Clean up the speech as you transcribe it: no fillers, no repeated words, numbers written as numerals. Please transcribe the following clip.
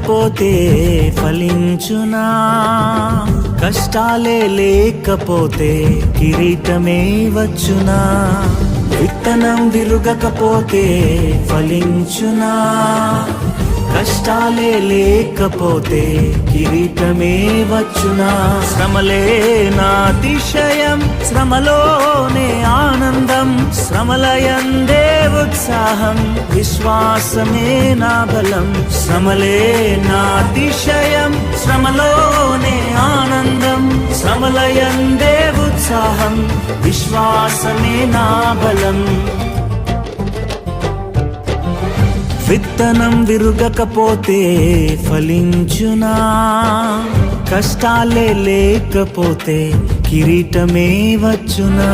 విరగకపోతే ఫలించునా? కష్టాలే లేకపోతే కిరీటమే వచ్చునా? విత్తనం విరగకపోతే ఫలించునా? కష్టాలే లేకపోతే కిరీటమే వచ్చునా? శ్రమలే నా అతిశయం, శ్రమలోనే ఆనందం, శ్రమలయందే ఉత్సాహం, విశ్వాసమే నా బలం. శ్రమలే నా అతిశయం, శ్రమలోనే ఆనందం, శ్రమలయందే ఉత్సాహం, విశ్వాసమే నా బలం. విత్తనం విరగకపోతే ఫలించునా? కష్టాలే లేకపోతే కిరీటమే వచ్చునా?